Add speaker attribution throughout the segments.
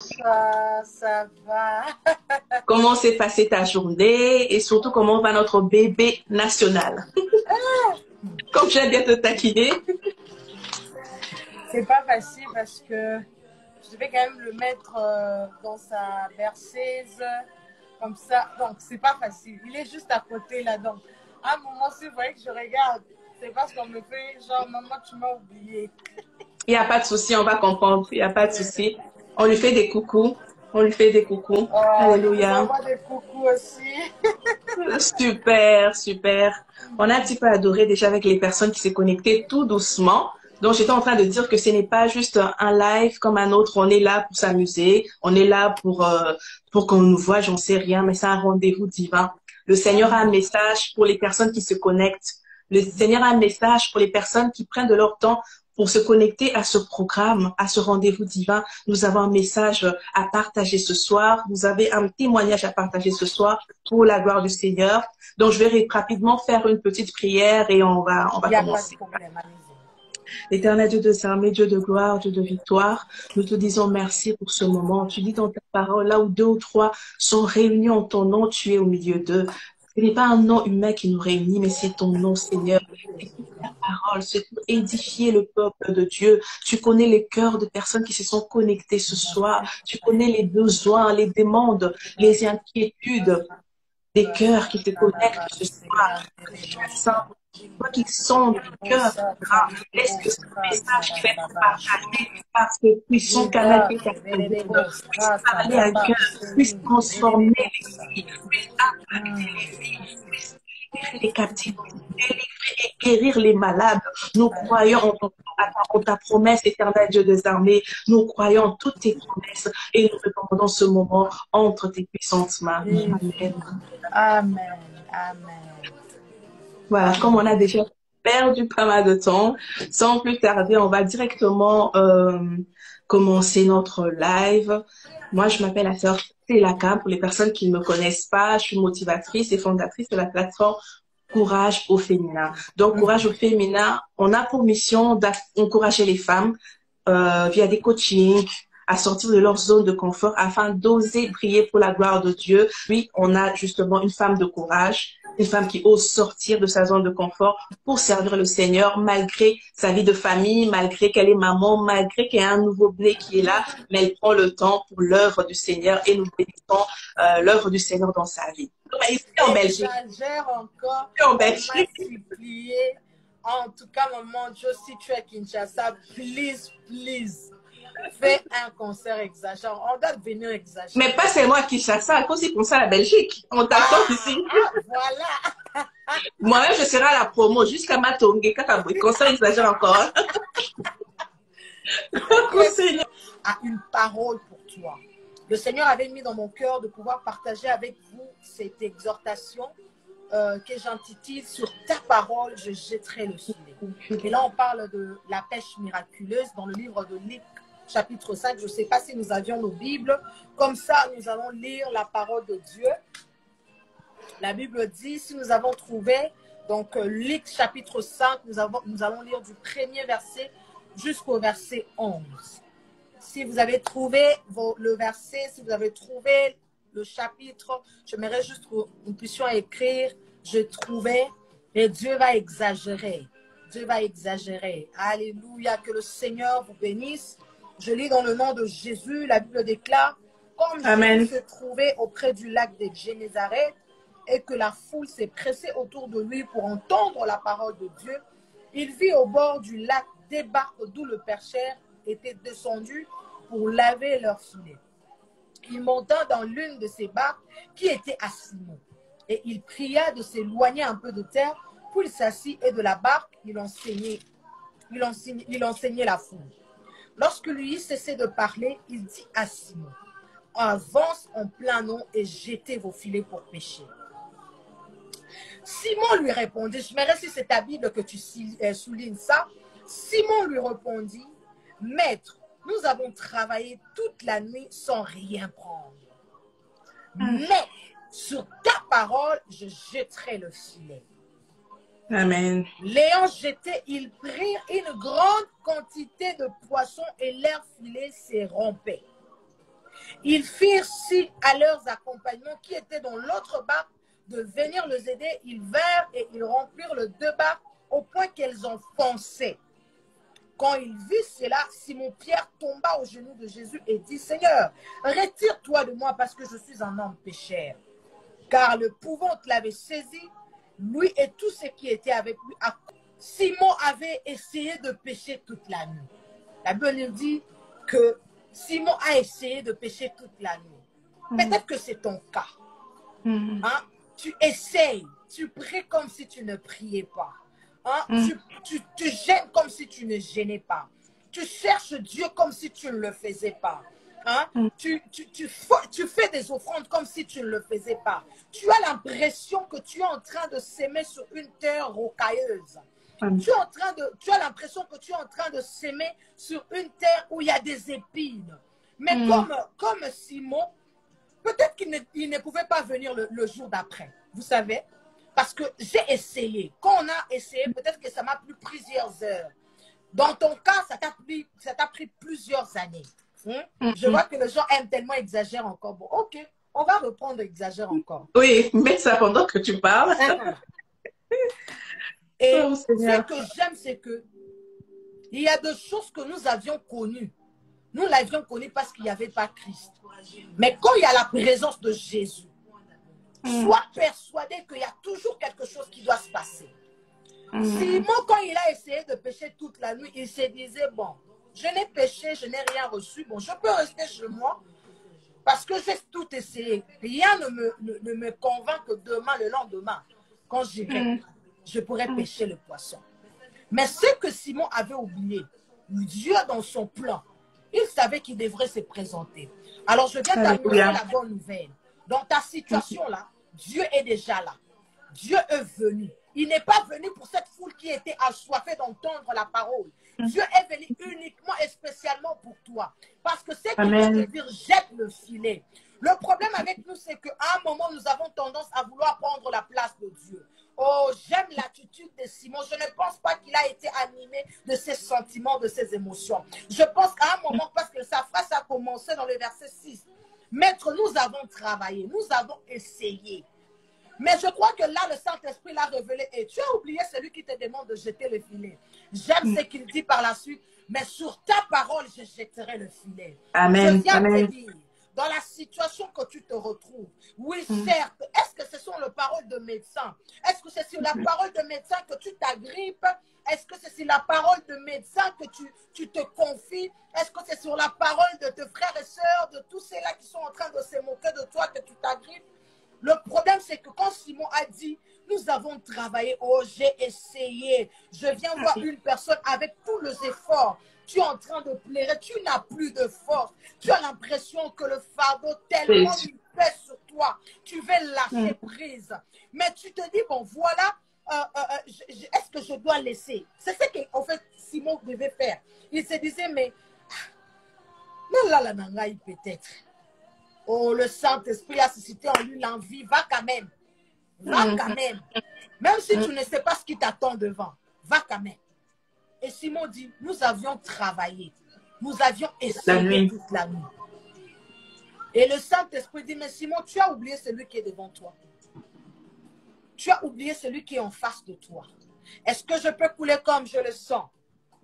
Speaker 1: Ça va.
Speaker 2: Comment s'est passée ta journée et surtout comment va notre bébé national? Comme j'aime bien te taquiner.
Speaker 1: C'est pas facile parce que je devais quand même le mettre dans sa berceuse, comme ça. Donc, c'est pas facile. Il est juste à côté là-dedans. À un moment, si vous voyez que je regarde, c'est parce qu'on me fait genre, maman, tu m'as oublié.
Speaker 2: Il n'y a pas de souci, on va comprendre. Il n'y a pas de
Speaker 1: Ouais.
Speaker 2: souci. On lui fait des coucous. On lui fait des coucous.
Speaker 1: Il vous
Speaker 2: Alléluia.
Speaker 1: envoie des coucous aussi.
Speaker 2: Super, super. On a un petit peu adoré déjà avec les personnes qui s'est connectées tout doucement. Donc, j'étais en train de dire que ce n'est pas juste un live comme un autre. On est là pour s'amuser. On est là pour qu'on nous voit, j'en sais rien, mais c'est un rendez-vous divin. Le Seigneur a un
Speaker 1: Amen.
Speaker 2: message pour les personnes qui se connectent. Le Seigneur a un message pour les personnes qui prennent de leur temps pour se connecter à ce programme, à ce rendez-vous divin. Nous avons un message à partager ce soir. Vous avez un témoignage à partager ce soir pour la gloire du Seigneur. Donc, je vais rapidement faire une petite prière et on
Speaker 1: Il
Speaker 2: va
Speaker 1: n'y a pas de
Speaker 2: commencer.
Speaker 1: problème, allez-y.
Speaker 2: Éternel Dieu de armées, Dieu de gloire, Dieu de victoire, nous te disons merci pour ce moment. Tu dis dans ta parole, là où deux ou trois sont réunis en ton nom, tu es au milieu d'eux. Ce n'est pas un nom humain qui nous réunit, mais c'est ton nom, Seigneur. C'est ta parole, c'est pour édifier le peuple de Dieu. Tu connais les cœurs de personnes qui se sont connectées ce soir. Tu connais les besoins, les demandes, les inquiétudes des cœurs qui se connectent ce soir. Saint, toi qui sondes les cœurs, laisse que ce message qui va être partagé par ce puissant canal qui est ta seconde puisse parler à un cœur, puisse transformer les vies, puisse impacter les vies, puisse libérer les captifs, délivrer et guérir les malades. Nous croyons en ta promesse, éternel Dieu des armées. Nous croyons en toutes tes promesses et nous recommandons ce moment entre tes puissantes mains. Amen.
Speaker 1: Amen. Amen.
Speaker 2: Voilà, comme on a
Speaker 1: Amen.
Speaker 2: déjà perdu pas mal de temps, sans plus tarder, on va directement commencer notre live. Moi, je m'appelle la sœur Telaka. Pour les personnes qui ne me connaissent pas, je suis motivatrice et fondatrice de la plateforme Courage au féminin. Donc, Courage au féminin, on a pour mission d'encourager les femmes via des coachings à sortir de leur zone de confort afin d'oser prier pour la gloire de Dieu. Oui, on a justement une femme de courage, une femme qui ose sortir de sa zone de confort pour servir le Seigneur malgré sa vie de famille, malgré qu'elle est maman, malgré qu'il y a un nouveau-né qui est là, mais elle prend le temps pour l'œuvre du Seigneur et nous bénissons l'œuvre du Seigneur dans sa vie. Ici en Belgique,
Speaker 1: Exagère encore
Speaker 2: ici en
Speaker 1: pour
Speaker 2: Belgique,
Speaker 1: multiplier. En tout cas, maman Jo, si tu es à Kinshasa, please, please, fais un concert exagérant. On doit venir
Speaker 2: mais
Speaker 1: exagérer.
Speaker 2: pas seulement à Kinshasa, à cause comme ça à la Belgique. On t'attend ici.
Speaker 1: Voilà.
Speaker 2: Moi-même, je serai à la promo jusqu'à Matongé, Kakaboué. Comme ça, exagère encore.
Speaker 1: Le
Speaker 2: Conseil.
Speaker 1: Seigneur a une parole pour toi. Le Seigneur avait mis dans mon cœur de pouvoir partager avec vous cette exhortation que j'intitule Sur ta parole, je jetterai le filet. Et là, on parle de la pêche miraculeuse dans le livre de Luc, chapitre 5. Je ne sais pas si nous avions nos Bibles. Comme ça, nous allons lire la parole de Dieu. La Bible dit, si nous avons trouvé, donc Luc, chapitre 5, nous allons lire du premier verset jusqu'au verset 11. Si vous avez trouvé le verset, si vous avez trouvé le chapitre, j'aimerais juste que nous puissions écrire « Je trouvais » et Dieu va exagérer. Dieu va exagérer. Alléluia, que le Seigneur vous bénisse. Je lis dans le nom de Jésus, la Bible déclare « Comme Jésus
Speaker 2: Amen.
Speaker 1: se trouvait auprès du lac de Génézareth et que la foule s'est pressée autour de lui pour entendre la parole de Dieu, il vit au bord du lac des barques d'où le pêcheur était descendu pour laver leurs filets. Il monta dans l'une de ces barques qui était à Simon. Et il pria de s'éloigner un peu de terre, puis il s'assit et de la barque, il enseignait la foule. Lorsque lui cessait de parler, il dit à Simon, avance en plein nom et jetez vos filets pour pêcher. Simon lui répondit, je m'aimerais si c'est ta Bible que tu soulignes ça. Simon lui répondit, Maître, nous avons travaillé toute la nuit sans rien prendre. Mais sur ta parole, je jetterai le filet.
Speaker 2: Amen.
Speaker 1: L'ayant jeté, ils prirent une grande quantité de poissons et leur filet s'est rompé. Ils firent signe à leurs accompagnants qui étaient dans l'autre barque de venir les aider. Ils vinrent et ils remplirent les deux barques au point qu'elles en fonçaient. Quand il vit cela, Simon-Pierre tomba aux genoux de Jésus et dit, Seigneur, retire-toi de moi parce que je suis un homme pécheur. Car l'épouvante l'avait saisi, lui et tous ceux qui étaient avec lui. Simon avait essayé de pécher toute la nuit. La Bible dit que Simon a essayé de pécher toute la nuit. Peut-être que c'est ton cas. Hein? Tu essayes, tu pries comme si tu ne priais pas. Hein? Tu gênes comme si tu ne gênais pas. Tu cherches Dieu comme si tu ne le faisais pas. Hein? Tu fais des offrandes comme si tu ne le faisais pas. Tu as l'impression que tu es en train de s'aimer sur une terre rocailleuse. Tu as l'impression que tu es en train de s'aimer sur une terre où il y a des épines. Mais comme Simon, peut-être qu'il ne pouvait pas venir le jour d'après. Vous savez? Parce que j'ai essayé. Quand on a essayé, peut-être que ça m'a pris plusieurs heures. Dans ton cas, ça t'a pris plusieurs années. Je vois que les gens aiment tellement exagérer encore. Bon, ok, on va reprendre exagère encore.
Speaker 2: Oui, mets ça pendant que tu parles.
Speaker 1: Et ce que j'aime, c'est que il y a des choses que nous avions connues. Nous l'avions connu parce qu'il n'y avait pas Christ. Mais quand il y a la présence de Jésus, sois persuadé qu'il y a toujours quelque chose qui doit se passer. Simon, quand il a essayé de pécher toute la nuit, il se disait, bon, je n'ai péché, je n'ai rien reçu, bon, je peux rester chez moi parce que j'ai tout essayé. Rien ne me convainc que demain, le lendemain, quand j'irai, je pourrais pêcher le poisson. Mais ce que Simon avait oublié, Dieu dans son plan, il savait qu'il devrait se présenter. Alors je viens t'annoncer la bonne nouvelle. Dans ta situation-là, Dieu est déjà là. Dieu est venu. Il n'est pas venu pour cette foule qui était assoiffée d'entendre la parole. Dieu est venu uniquement et spécialement pour toi. Parce que c'est qu'il veut te dire, jette le filet. Le problème avec nous, c'est qu'à un moment, nous avons tendance à vouloir prendre la place de Dieu. Oh, j'aime l'attitude de Simon. Je ne pense pas qu'il a été animé de ses sentiments, de ses émotions. Je pense qu'à un moment, parce que sa phrase a commencé dans le verset 6. Maître, nous avons travaillé, nous avons essayé. Mais je crois que là, le Saint-Esprit l'a révélé. Et tu as oublié celui qui te demande de jeter le filet. J'aime ce qu'il dit par la suite. Mais sur ta parole, je jetterai le filet.
Speaker 2: Amen.
Speaker 1: Je viens te dire, dans la situation que tu te retrouves, oui, certes, est-ce que ce sont les paroles de médecin? Est-ce que c'est sur la parole de médecin que tu t'agrippes? Est-ce que c'est sur la parole de médecin que tu te confies? Est-ce que c'est sur la parole de tes frères et sœurs, de tous ceux-là qui sont en train de se moquer de toi que tu t'agrippes? Le problème, c'est que quand Simon a dit, nous avons travaillé, oh, j'ai essayé, je viens voir une personne avec tous les efforts, tu es en train de pleurer, tu n'as plus de force, tu as l'impression que le fardeau tellement il pèse sur toi, tu veux lâcher prise. Mais tu te dis, bon, voilà, est-ce que je dois laisser? C'est ce qu'en fait Simon devait faire. Il se disait, mais là, peut-être. Oh, le Saint-Esprit a suscité en lui l'envie. Va quand même. Va quand même. Même si tu ne sais pas ce qui t'attend devant. Va quand même. Et Simon dit, nous avions travaillé. Nous avions essayé toute la nuit. Et le Saint-Esprit dit, mais Simon, tu as oublié celui qui est devant toi. Tu as oublié celui qui est en face de toi. Est-ce que je peux couler comme je le sens?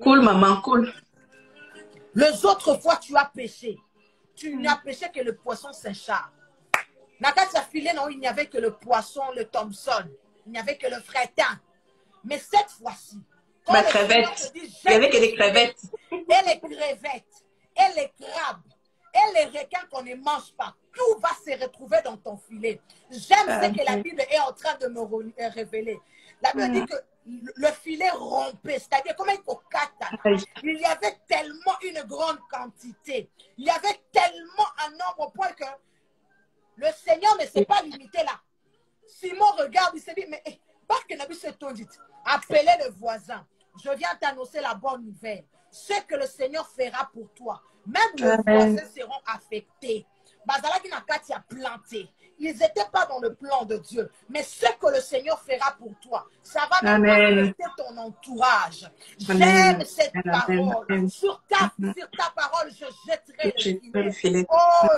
Speaker 2: Cool, maman, cool.
Speaker 1: Les autres fois, tu as péché. Tu n'as péché que le poisson Saint-Charles. Nakata filé, non, il n'y avait que le poisson, le Thompson. Il n'y avait que le frétin. Mais cette fois-ci,
Speaker 2: ma crevette. Il n'y avait que des crevettes.
Speaker 1: Et les crevettes, et les crabes, et les requins qu'on ne mange pas, tout va se retrouver dans ton filet. J'aime ce que la Bible est en train de me révéler. La Bible dit que le filet rompait, c'est-à-dire comme il faut il y avait tellement une grande quantité, il y avait tellement un nombre au point que le Seigneur ne s'est pas limité là. Simon regarde, il se dit, mais appelez le voisin, je viens t'annoncer la bonne nouvelle, ce que le Seigneur fera pour toi, même les voisins seront affectés. Bazalaki Nakati a planté. Ils n'étaient pas dans le plan de Dieu. Mais ce que le Seigneur fera pour toi, ça va même affecter ton entourage. J'aime cette parole. Sur ta parole, je jetterai le filet. Oh,